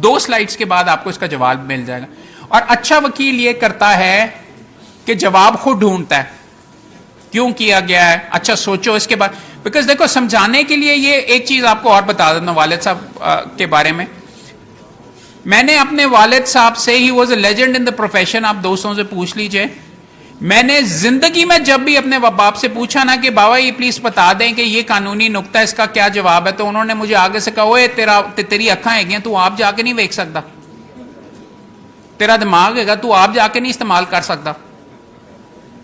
2 slides کے بعد آپ کو اس کا جواب مل جائے گا. اور اچھا وکیل یہ کرتا ہے کہ جواب خود ڈھونڈتا ہے کیوں کیا گیا ہے, اچھا سوچو اس کے بعد. بیکاز دیکھو سمجھانے کے لیے یہ ایک چیز آپ کو اور بتا دیتا ہوں والد صاحب کے بارے میں. میں نے اپنے والد صاحب سے, he was a legend in the profession, آپ دوستوں سے پوچھ لیجئے, میں نے زندگی میں جب بھی اپنے باپ سے پوچھا نا کہ بابا یہ پلیز بتا دیں کہ یہ قانونی نقطہ اس کا کیا جواب ہے, تو انہوں نے مجھے آگے سے کہا اوے تیری اکھاں ہیں تو آپ جا کے نہیں دیکھ سکتا, تیرا دماغ ہے گا تو آپ جا کے نہیں استعمال کر سکتا.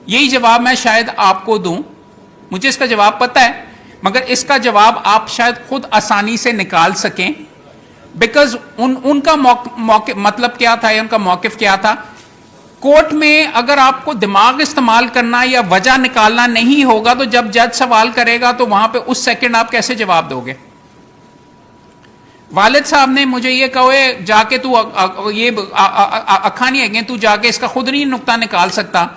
یہی جواب میں شاید آپ کو دوں, مجھے اس کا جواب پتہ ہے مگر اس کا جواب آپ شاید خود آسانی سے نکال سکیں. بیکاز ان کا مطلب کیا تھا, ان کا موقف کیا تھا, کورٹ میں اگر آپ کو دماغ استعمال کرنا یا وجہ نکالنا نہیں ہوگا تو جب جج سوال کرے گا تو وہاں پہ اس سیکنڈ آپ کیسے جواب دو گے. والد صاحب نے مجھے یہ کہے جا کے تو یہ اکھا نہیں ہے تو جا کے اس کا خود نہیں نقطہ نکال سکتا,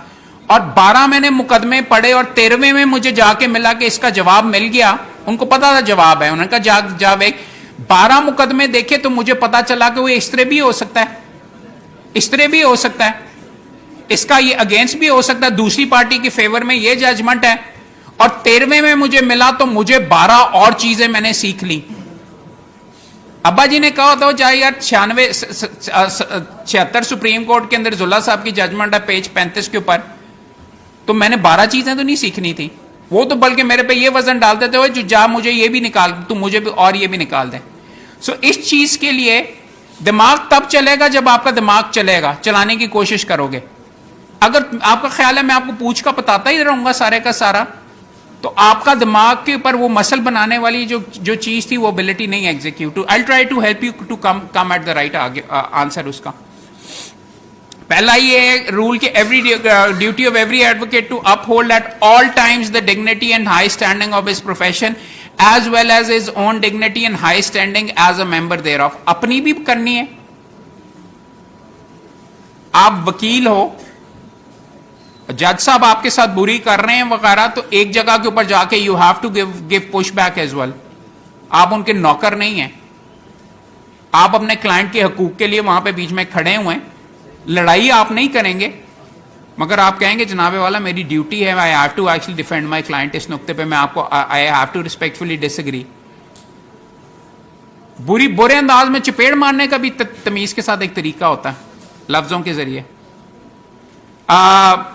اور 12 میں نے مقدمے پڑھے اور 13ویں میں مجھے جا کے ملا کہ اس کا جواب مل گیا. ان کو پتا تھا جواب ہے, انہوں نے کہا جا 12 مقدمے دیکھے تو مجھے پتا چلا کہ وہ اس طرح بھی ہو سکتا ہے, اس طرح بھی ہو سکتا ہے, اس کا یہ اگینسٹ بھی ہو سکتا ہے, دوسری پارٹی کے فیور میں یہ ججمنٹ ہے. اور 13ویں میں مجھے ملا تو مجھے 12 اور چیزیں میں نے سیکھ لی. ابا جی نے کہا تھا چاہے یار 76 سپریم کورٹ کے اندر زلہ صاحب کی ججمنٹ ہے پیج 35 کے اوپر, تو میں نے 12 چیزیں تو نہیں سیکھنی تھی, وہ تو بلکہ میرے پہ یہ وزن ڈال دیتے ہوئے جو جا مجھے یہ بھی نکال, تو مجھے بھی اور یہ بھی نکال دیں. سو اس چیز کے لیے دماغ تب چلے گا جب آپ کا دماغ چلے گا, چلانے کی کوشش کرو گے. اگر آپ کا خیال ہے میں آپ کو پوچھ کا بتاتا ہی رہوں گا سارے کا سارا, تو آپ کا دماغ کے اوپر وہ مسل بنانے والی جو چیز تھی وہ ابیلٹی نہیں execute. I try to help you to come at the right answer. اس کا پہلا یہ رول کہ every duty of every advocate to uphold at all times the dignity and high standing of his profession as well as his own dignity and high standing as a member thereof. اپنی بھی کرنی ہے, آپ وکیل ہو, جج صاحب آپ کے ساتھ بری کر رہے ہیں وغیرہ, تو ایک جگہ کے اوپر جا کے you have to give push back as well. آپ ان کے نوکر نہیں ہیں, آپ اپنے کلائنٹ کے حقوق کے لیے وہاں پہ بیچ میں کھڑے ہوئے ہیں. لڑائی آپ نہیں کریں گے مگر آپ کہیں گے جناب والا میری ڈیوٹی ہے, I have to actually defend my client, اس نقطے پہ میں آپ کو I have to respectfully disagree. برے انداز میں چپیڑ مارنے کا بھی تمیز کے ساتھ ایک طریقہ ہوتا ہے لفظوں کے ذریعے.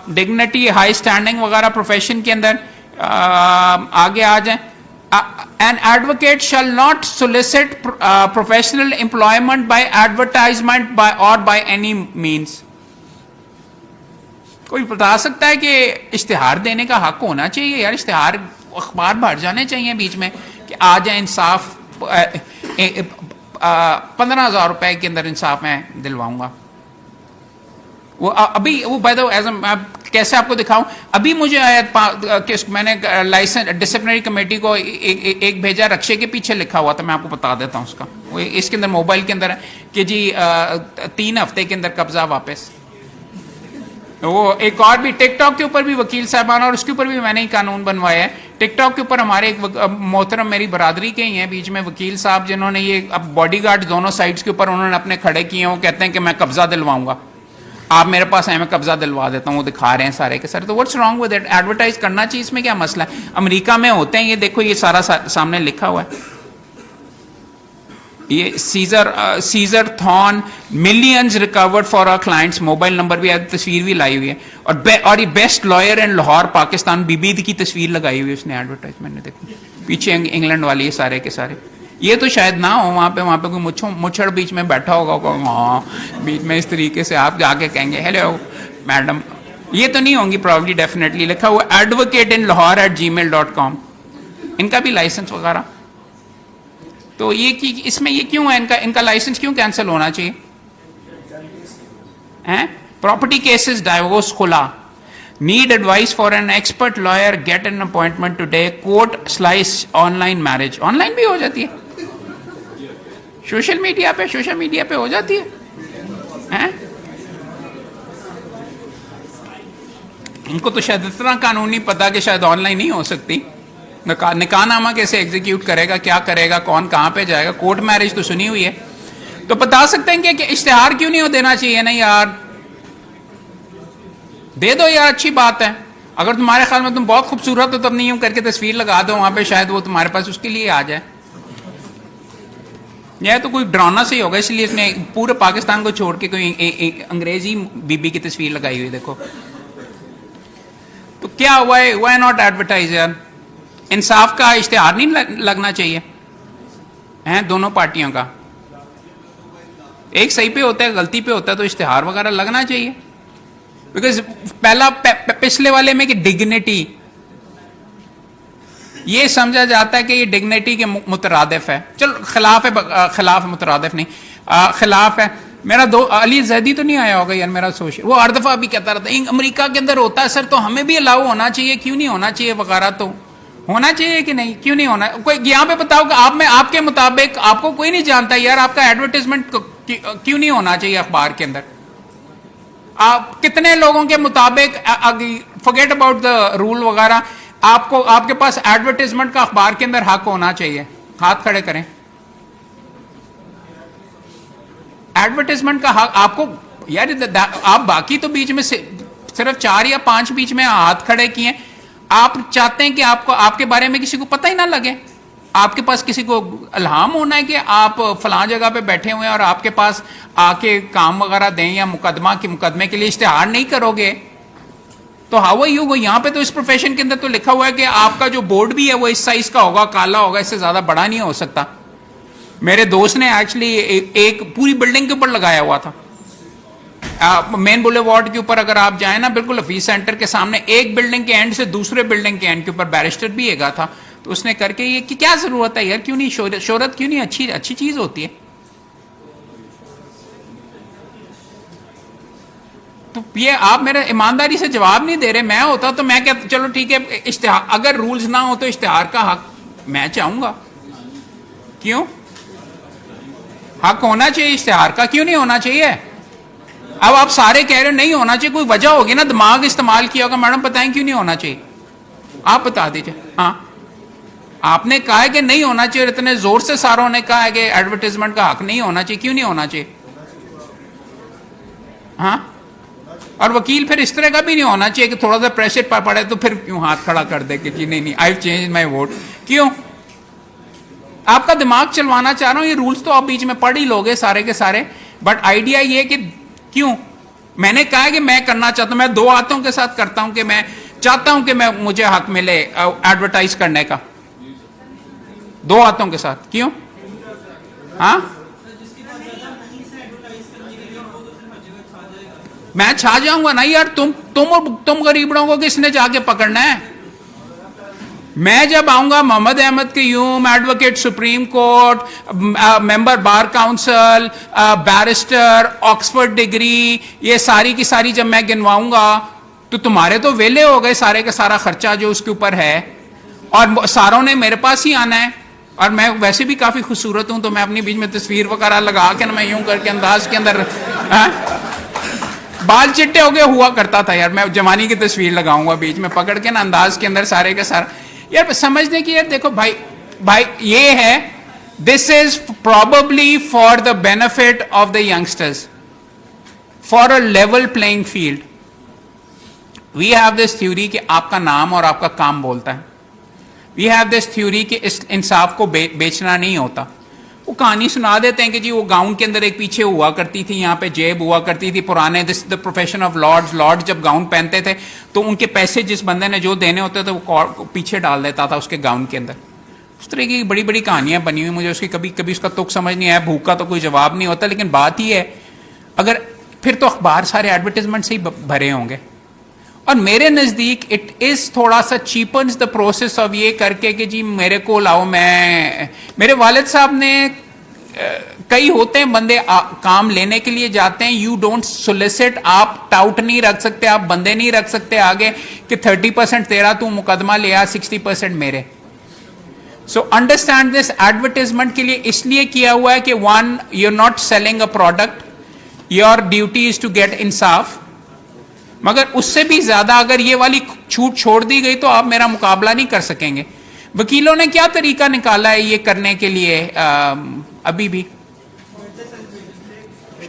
ڈگنیٹی ہائی اسٹینڈنگ وغیرہ پروفیشن کے اندر آگے آ جائیں. An advocate shall not solicit professional employment by advertisement or by any means. کوئی بتا سکتا ہے کہ اشتہار دینے کا حق ہونا چاہیے یار, اشتہار اخبار بھر جانے چاہیے بیچ میں کہ آ جائیں انصاف 15,000 روپے کے اندر انصاف میں دلواؤں گا. وہ ابھی وہ کیسے آپ کو دکھاؤں, ابھی مجھے میں نے لائسنس ڈسپلنری کمیٹی کو ایک بھیجا, رکشے کے پیچھے لکھا ہوا تھا, میں آپ کو بتا دیتا ہوں اس کا. وہ اس کے اندر موبائل کے اندر ہے کہ جی 3 ہفتے کے اندر قبضہ واپس. وہ ایک اور بھی ٹک ٹاک کے اوپر بھی وکیل صاحبان, اور اس کے اوپر بھی میں نے ہی قانون بنوایا ہے. ٹک ٹاک کے اوپر ہمارے ایک محترم میری برادری کے ہی ہیں بیچ میں وکیل صاحب, جنہوں نے یہ اب باڈی گارڈ دونوں سائڈس کے اوپر انہوں نے اپنے کھڑے کیے ہیں. وہ کہتے ہیں کہ میں قبضہ دلواؤں گا, آپ میرے پاس آئے میں قبضہ دلوا دیتا ہوں. وہ دکھا رہے ہیں سارے کے سارے. تو what's wrong with that, advertise کرنا چاہیے, اس میں کیا مسئلہ ہے. امریکہ میں ہوتے ہیں یہ, دیکھو یہ سارا سامنے لکھا ہوا ہے. یہ سیزر تھون millions record for our clients, mobile number بھی, تصویر بھی لائی ہوئی ہے. اور یہ best lawyer in Lahore Pakistan, بی بی کی تصویر لگائی ہوئی ہے اس نے ایڈورٹائزمنٹ نے. دیکھو پیچھے انگلینڈ والی ہے سارے کے سارے. یہ تو شاید نہ ہو وہاں پہ کوئی مچھڑ بیچ میں بیٹھا ہوگا, ہاں بیچ میں اس طریقے سے آپ جا کے کہیں گے ہیلو میڈم, یہ تو نہیں ہوں گی پرابلی. ڈیفینیٹلی لکھا ہوا advocateinlahore@gmail.com, ان کا بھی لائسنس وغیرہ. تو یہ اس میں یہ کیوں ہے, ان کا لائسنس کیوں کینسل ہونا چاہیے. پراپرٹی کیسز, ڈائیورس, خلا, need advice for an expert lawyer, get an appointment today, court slice online marriage. On line بھی ہو جاتی ہے, سوشل میڈیا پہ ہو جاتی ہے. ان کو تو شاید اتنا قانون نہیں پتا کہ شاید آن لائن نہیں ہو سکتی. نکاح نامہ کیسے ایگزیکیوٹ کرے گا, کیا کرے گا, کون کہاں پہ جائے گا. کورٹ میرج تو سنی ہوئی ہے, تو بتا سکتے ہیں کہ اشتہار کیوں نہیں دینا چاہیے؟ نہیں یار دے دو یار، اچھی بات ہے. اگر تمہارے خیال میں تم بہت خوبصورت ہو تو اپنی یوں کر کے تصویر لگا دو وہاں پہ، شاید وہ تمہارے پاس اس کے لیے آ جائے. یہ تو کوئی ڈرانا سے ہی ہوگا، اس لیے اس نے پورے پاکستان کو چھوڑ کے کوئی انگریزی بی بی کی تصویر لگائی ہوئی. دیکھو تو کیا ہوا ہے، وائی ناٹ ایڈورٹائز یار؟ انصاف کا اشتہار نہیں لگنا چاہیے ہیں دونوں پارٹیوں کا؟ ایک صحیح پہ ہوتا ہے، غلطی پہ ہوتا ہے، تو اشتہار وغیرہ لگنا چاہیے. بیکاز پہلا پچھلے والے میں کہ ڈگنیٹی، یہ سمجھا جاتا ہے کہ یہ ڈگنیٹی کے مترادف ہے. چلو خلاف ہے، خلاف مترادف نہیں، خلاف ہے. میرا علی زیدی تو نہیں آیا ہوگا یار میرا سوشل، وہ ہر دفعہ بھی کہتا رہتا ہے امریکہ کے اندر ہوتا ہے سر تو ہمیں بھی الاؤ ہونا چاہیے، کیوں نہیں ہونا چاہیے وغیرہ. تو ہونا چاہیے کہ نہیں، کیوں نہیں ہونا؟ کوئی یہاں پہ بتاؤ کہ آپ کے مطابق آپ کو کوئی نہیں جانتا یار آپ کا ایڈورٹیزمنٹ کیوں نہیں ہونا چاہیے اخبار کے اندر؟ آپ کتنے لوگوں کے مطابق، فورگیٹ اباؤٹ دا رول وغیرہ، آپ کے پاس ایڈورٹیزمنٹ کا اخبار کے اندر حق ہونا چاہیے؟ ہاتھ کھڑے کریں. ایڈورٹیزمنٹ کا حق آپ کو یار، آپ باقی تو بیچ میں صرف 4 یا 5 بیچ میں ہاتھ کھڑے کیے. آپ چاہتے ہیں کہ آپ کے بارے میں کسی کو پتہ ہی نہ لگے؟ آپ کے پاس کسی کو الہام ہونا ہے کہ آپ فلاں جگہ پہ بیٹھے ہوئے ہیں اور آپ کے پاس آ کے کام وغیرہ دیں یا مقدمے کے لیے اشتہار نہیں کرو گے تو ہاؤ یو وہ یہاں پہ تو اس پروفیشن کے اندر تو لکھا ہوا ہے کہ آپ کا جو بورڈ بھی ہے وہ اس سائز کا ہوگا، کالا ہوگا، اس سے زیادہ بڑا نہیں ہو سکتا. میرے دوست نے ایکچولی ایک پوری بلڈنگ کے اوپر لگایا ہوا تھا، مین بولے وارڈ کے اوپر اگر آپ جائیں نا، بالکل حفیظ سینٹر کے سامنے، ایک بلڈنگ کے اینڈ سے دوسرے بلڈنگ کے اینڈ کے اوپر بیرسٹر بھی ایگا تھا. تو اس نے کر کے یہ کہ کیا ضرورت ہے یار، کیوں نہیں شہرت کیوں نہیں اچھی چیز ہوتی ہے. تو یہ آپ میرے ایمانداری سے جواب نہیں دے رہے. میں ہوتا تو میں کہتا چلو ٹھیک ہے، اشتہار اگر رولز نہ ہو تو اشتہار کا حق میں چاہوں گا. کیوں حق ہونا چاہیے اشتہار کا، کیوں نہیں ہونا چاہیے؟ اب آپ سارے کہہ رہے نہیں ہونا چاہیے، کوئی وجہ ہوگی نا، دماغ استعمال کیا ہوگا. میڈم بتائیں کیوں نہیں ہونا چاہیے، آپ بتا دیجیے. ہاں آپ نے کہا ہے کہ نہیں ہونا چاہیے، اتنے زور سے ساروں نے کہا ہے کہ ایڈورٹیزمنٹ کا حق نہیں ہونا چاہیے، کیوں نہیں ہونا چاہیے؟ ہاں اور وکیل پھر اس طرح کا بھی نہیں ہونا چاہیے کہ تھوڑا سا پریشر پڑے تو پھر کیوں ہاتھ کھڑا کر دے کہ جی نہیں آئی چینج مائی ووٹ. کیوں؟ آپ کا دماغ چلوانا چاہ رہا ہوں. یہ رولز تو آپ بیچ میں پڑھ ہی لوگے سارے کے سارے، بٹ آئیڈیا یہ کہ کیوں میں نے کہا کہ میں کرنا چاہتا ہوں، میں 2 ہاتھوں کے ساتھ کرتا ہوں کہ میں چاہتا ہوں کہ مجھے حق ملے ایڈورٹائز کرنے کا، 2 ہاتھوں کے ساتھ. کیوں؟ ہاں میں چھا جاؤں گا نا یار، تم غریبڑوں کو کس نے جا کے پکڑنا ہے؟ میں جب آؤں گا محمد احمد قیوم، ایڈوکیٹ سپریم کورٹ، ممبر bar council, barrister, Oxford degree, یہ ساری کی ساری جب میں گنواؤں گا تو تمہارے تو ویلے ہو گئے سارے کا سارا خرچہ جو اس کے اوپر ہے، اور ساروں نے میرے پاس ہی آنا ہے. اور میں ویسے بھی کافی خوبصورت ہوں تو میں اپنی بیچ میں تصویر وغیرہ لگا کے نا، میں یوں کر کے انداز کے اندر بال چٹے ہو گئے ہوا کرتا تھا یار، میں جوانی کی تصویر لگاؤں گا بیچ میں پکڑ کے نا، انداز کے اندر سارے کا سارا. یار سمجھنے کی یار دیکھو بھائی یہ ہے، this is probably for the benefit of the youngsters, for a level playing field. We have this theory کہ آپ کا نام اور آپ کا کام بولتا ہے. وی ہیو دس تھیوری کہ اس انصاف کو بیچنا نہیں ہوتا. وہ کہانی سنا دیتے ہیں کہ جی وہ گاؤن کے اندر ایک پیچھے ہوا کرتی تھی، یہاں پہ جیب ہوا کرتی تھی پرانے، دس دا پروفیشن آف لارڈ جب گاؤن پہنتے تھے تو ان کے پیسے جس بندے نے جو دینے ہوتے تھے وہ پیچھے ڈال دیتا تھا اس کے گاؤن کے اندر. اس طرح کی بڑی بڑی کہانیاں بنی ہوئی، مجھے اس کی کبھی اس کا تک سمجھ نہیں آیا. بھوکا تو کوئی جواب نہیں ہوتا، لیکن بات یہ ہے اگر پھر تو اخبار سارے ایڈورٹیزمنٹ سے ہی بھرے ہوں گے. اور میرے نزدیک اٹ از تھوڑا سا چیپنز دا پروسیس آف یہ کر کے کہ جی میرے کو لاؤ. میرے والد صاحب نے کئی ہوتے ہیں بندے کام لینے کے لیے جاتے ہیں، یو ڈونٹ سولیسٹ، آپ ٹاؤٹ نہیں رکھ سکتے، آپ بندے نہیں رکھ سکتے آگے کہ 30% تیرا تو مقدمہ لیا 60% میرے. سو انڈرسٹینڈ دس، ایڈورٹیزمنٹ کے لیے اس لیے کیا ہوا ہے کہ 1 you are not selling a product, your duty is to get انصاف. مگر اس سے بھی زیادہ اگر یہ والی چھوٹ چھوڑ دی گئی تو آپ میرا مقابلہ نہیں کر سکیں گے. وکیلوں نے کیا طریقہ نکالا ہے یہ کرنے کے لیے ابھی بھی؟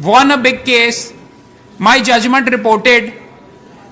won a big case, my judgment reported,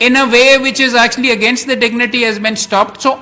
in a way which is actually against the dignity has been stopped. So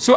So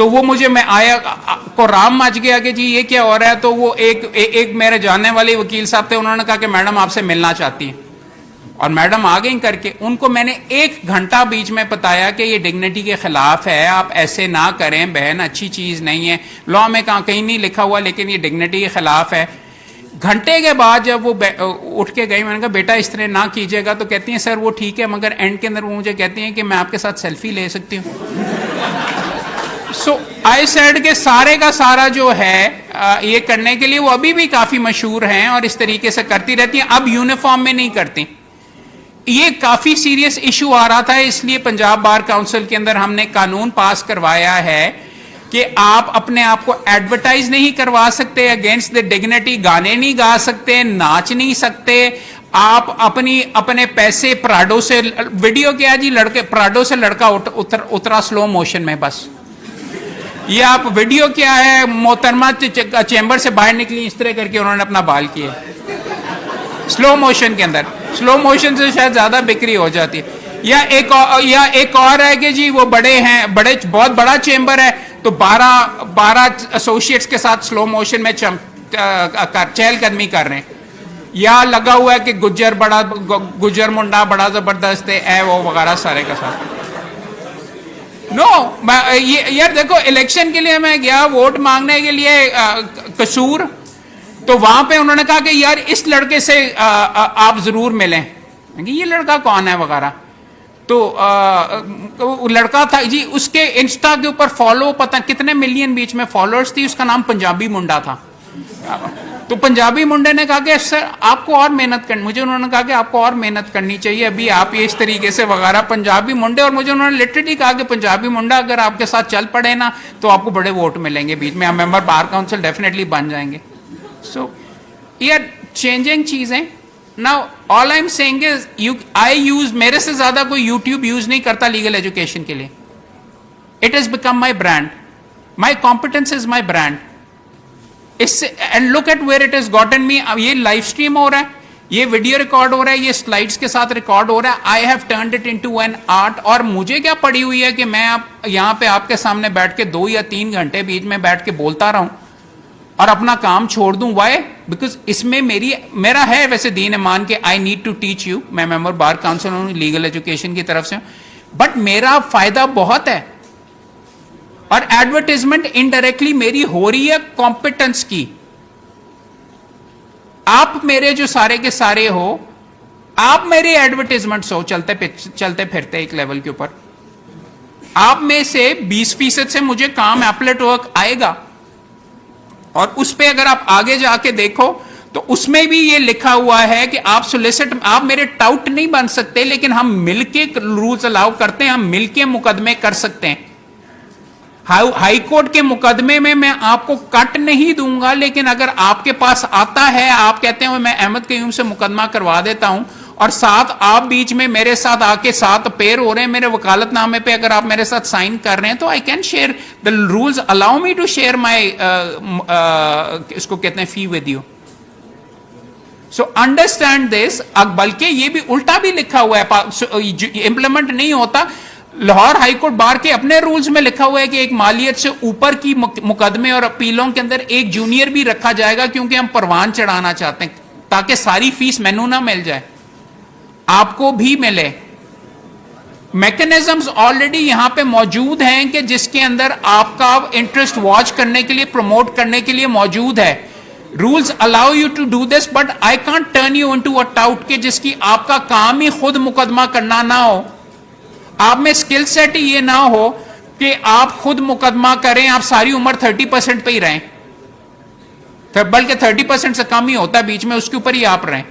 تو وہ مجھے میں آیا کو رام مچ گیا کہ جی یہ کیا ہو رہا ہے. تو وہ ایک میرے جاننے والے وکیل صاحب تھے, انہوں نے کہا کہ میڈم آپ سے ملنا چاہتی ہیں, اور میڈم آ گئیں کر کے. ان کو میں نے 1 گھنٹہ بیچ میں بتایا کہ یہ ڈگنیٹی کے خلاف ہے, آپ ایسے نہ کریں بہن, اچھی چیز نہیں ہے, لا میں کہیں نہیں لکھا ہوا لیکن یہ ڈگنیٹی کے خلاف ہے. گھنٹے کے بعد جب وہ اٹھ کے گئی, میں نے کہا بیٹا اس طرح نہ کیجیے گا, تو کہتی ہیں سر وہ ٹھیک ہے, مگر اینڈ کے اندر وہ مجھے کہتی ہیں کہ میں آپ کے ساتھ سیلفی لے سکتی ہوں. سو آئی سیڈ کہ سارے کا سارا جو ہے یہ کرنے کے لیے وہ ابھی بھی کافی مشہور ہیں اور اس طریقے سے کرتی رہتی ہیں, اب یونیفارم میں نہیں کرتی. یہ کافی سیریس ایشو آ رہا تھا, اس لیے پنجاب بار کاؤنسل کے اندر ہم نے قانون پاس کروایا ہے کہ آپ اپنے آپ کو ایڈورٹائز نہیں کروا سکتے اگینسٹ دا ڈگنیٹی, گانے نہیں گا سکتے, ناچ نہیں سکتے, آپ اپنے پیسے پراڈو سے, ویڈیو کیا جی لڑکے پراڈو سے لڑکا اترا سلو موشن میں, بس یہ آپ ویڈیو کیا ہے, محترمہ چیمبر سے باہر نکلی اس طرح کر کے انہوں نے اپنا بال کیا سلو موشن کے اندر. سلو موشن سے شاید زیادہ بکری ہو جاتی ہے. یا ایک اور ہے کہ جی وہ بڑے ہیں, بہت بڑا چیمبر ہے, تو 12 ایسوسیٹس کے ساتھ سلو موشن میں چہل قدمی کر رہے ہیں. یا لگا ہوا ہے کہ گجر منڈا بڑا زبردست ہے وہ وغیرہ سارے کا ساتھ. یار دیکھو الیکشن کے لیے میں گیا ووٹ مانگنے کے لیے قصور, تو وہاں پہ انہوں نے کہا کہ یار اس لڑکے سے آپ ضرور ملیں, یہ لڑکا کون ہے وغیرہ. تو لڑکا تھا جی, اس کے انسٹا کے اوپر فالو پتہ کتنے ملین بیچ میں فالوورز تھی, اس کا نام پنجابی منڈا تھا. تو پنجابی منڈے نے کہا کہ سر آپ کو اور محنت کرنی, مجھے انہوں نے کہا کہ آپ کو اور محنت کرنی چاہیے, ابھی آپ یہ اس طریقے سے وغیرہ پنجابی منڈے, اور مجھے انہوں نے لٹرلی کہا کہ پنجابی منڈا اگر آپ کے ساتھ چل پڑے نا تو آپ کو بڑے ووٹ ملیں گے بیچ میں, آپ ممبر بار کاؤنسل ڈیفینیٹلی بن جائیں گے. سو یہ چینجنگ چیزیں. Now all I'm saying is I use, میرے سے زیادہ کوئی یوٹیوب یوز نہیں کرتا لیگل ایجوکیشن کے لیے. It has become my brand. My competence is my brand. And look at where it has gotten me. اب یہ لائف اسٹریم ہو رہا ہے, یہ ویڈیو ریکارڈ ہو رہا ہے, یہ سلائڈس کے ساتھ ریکارڈ ہو رہا ہے. I have turned it into an art. اور مجھے کیا پڑی ہوئی ہے کہ میں یہاں پہ آپ کے سامنے بیٹھ کے 2 یا 3 گھنٹے بیچ میں بیٹھ کے بولتا رہوں اور اپنا کام چھوڑ دوں. وائی؟ بیکاز اس میں میرا ہے ویسے دین ایمان کہ I need to teach you, میں ممبر بار کاؤنسل ہوں لیگل ایجوکیشن کی طرف سے ہوں, بٹ میرا فائدہ بہت ہے. اور ایڈورٹیزمنٹ انڈائریکٹلی میری ہو رہی ہے کمپیٹنس کی. آپ میرے جو سارے کے سارے ہو, آپ میرے ایڈورٹیزمنٹس ہو چلتے پھرتے ایک لیول کے اوپر, آپ میں سے 20% سے مجھے کام ایپلیٹ ورک آئے گا. اور اس پہ اگر آپ آگے جا کے دیکھو تو اس میں بھی یہ لکھا ہوا ہے کہ آپ میرے ٹاؤٹ نہیں بن سکتے, لیکن ہم مل کے رولز الاؤ کرتے ہیں, ہم مل کے مقدمے کر سکتے ہیں. ہائی کورٹ کے مقدمے میں آپ کو کٹ نہیں دوں گا, لیکن اگر آپ کے پاس آتا ہے, آپ کہتے ہیں میں احمد قیوم سے مقدمہ کروا دیتا ہوں, اور ساتھ آپ بیچ میں میرے ساتھ آ کے ساتھ پیر ہو رہے ہیں میرے وکالت نامے پہ, اگر آپ میرے ساتھ سائن کر رہے ہیں تو I can share the rules allow me to share my اس کو کہتے ہیں fee with you. So understand this. بلکہ یہ بھی الٹا بھی لکھا ہوا ہے, امپلیمنٹ نہیں ہوتا. لاہور ہائی کورٹ بار کے اپنے رولز میں لکھا ہوا ہے کہ ایک مالیت سے اوپر کی مقدمے اور اپیلوں کے اندر ایک جونیئر بھی رکھا جائے گا, کیونکہ ہم پروان چڑھانا چاہتے ہیں تاکہ ساری فیس مینو نہ مل جائے, آپ کو بھی ملے. میکنزمز آلریڈی یہاں پہ موجود ہیں کہ جس کے اندر آپ کا انٹرسٹ واچ کرنے کے لیے, پروموٹ کرنے کے لیے موجود ہے. Rules allow you to do this, but I can't turn you into a tout کہ جس کی آپ کا کام ہی خود مقدمہ کرنا نہ ہو, آپ میں اسکل سیٹ ہی یہ نہ ہو کہ آپ خود مقدمہ کریں, آپ ساری عمر 30% پہ ہی رہیں, بلکہ 30% سے کم ہی ہوتا ہے بیچ میں, اس کے اوپر ہی آپ رہیں.